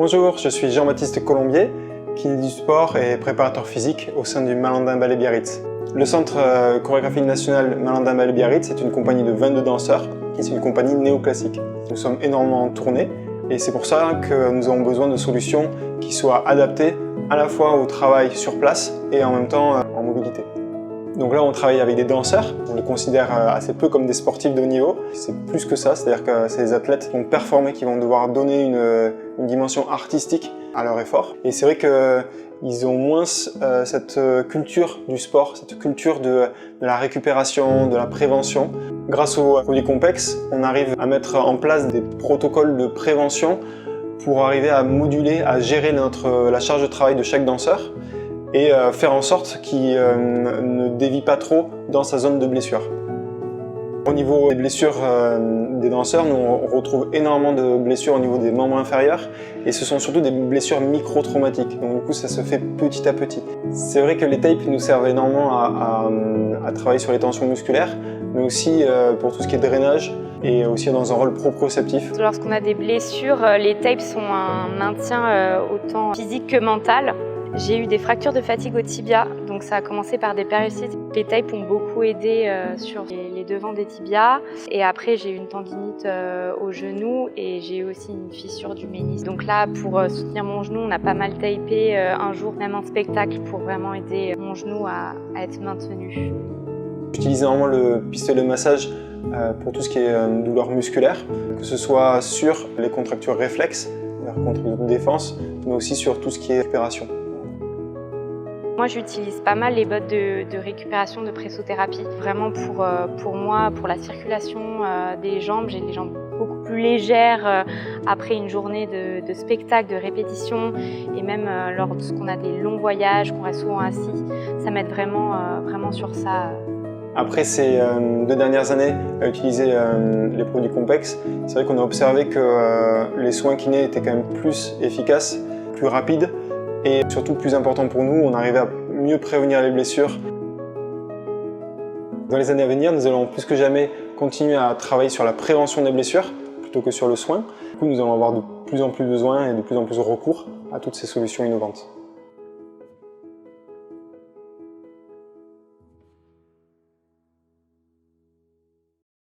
Bonjour, je suis Jean-Baptiste Colombier, kiné du sport et préparateur physique au sein du Malandin Ballet Biarritz. Le centre chorégraphique national Malandin Ballet Biarritz est une compagnie de 22 danseurs qui est une compagnie néoclassique. Nous sommes énormément en tournée et c'est pour ça que nous avons besoin de solutions qui soient adaptées à la fois au travail sur place et en même temps en mobilité. Donc là, on travaille avec des danseurs, on les considère assez peu comme des sportifs de haut niveau. C'est plus que ça, c'est-à-dire que c'est des athlètes qui vont performer, qui vont devoir donner une dimension artistique à leur effort. Et c'est vrai qu'ils ont moins cette culture du sport, cette culture de la récupération, de la prévention. Grâce au produit Compex, on arrive à mettre en place des protocoles de prévention pour arriver à moduler, à gérer la charge de travail de chaque danseur et faire en sorte qu'il ne dévie pas trop dans sa zone de blessure. Au niveau des blessures des danseurs, nous on retrouve énormément de blessures au niveau des membres inférieurs et ce sont surtout des blessures micro-traumatiques, donc du coup ça se fait petit à petit. C'est vrai que les tapes nous servent énormément à travailler sur les tensions musculaires, mais aussi pour tout ce qui est drainage et aussi dans un rôle proprioceptif. Lorsqu'on a des blessures, les tapes sont un maintien autant physique que mental. J'ai eu des fractures de fatigue au tibia, donc ça a commencé par des périostites. Les tapes ont beaucoup aidé sur les devants des tibias. Et après, j'ai eu une tendinite au genou et j'ai eu aussi une fissure du ménisque. Donc là, pour soutenir mon genou, on a pas mal tapé un jour, même en spectacle, pour vraiment aider mon genou à être maintenu. J'utilise vraiment le pistolet de massage pour tout ce qui est douleur musculaire, que ce soit sur les contractures réflexes, contractures de défense, mais aussi sur tout ce qui est récupération. Moi, j'utilise pas mal les bottes de récupération, de pressothérapie. Vraiment pour moi, pour la circulation des jambes, j'ai les jambes beaucoup plus légères après une journée de spectacle, de répétition. Et même lorsqu'on a des longs voyages, qu'on reste souvent assis, ça m'aide vraiment sur ça. Après ces 2 dernières années à utiliser les produits Compex, c'est vrai qu'on a observé que les soins kinés étaient quand même plus efficaces, plus rapides. Et surtout, plus important pour nous, on arrivait à mieux prévenir les blessures. Dans les années à venir, nous allons plus que jamais continuer à travailler sur la prévention des blessures plutôt que sur le soin. Du coup, nous allons avoir de plus en plus besoin et de plus en plus recours à toutes ces solutions innovantes.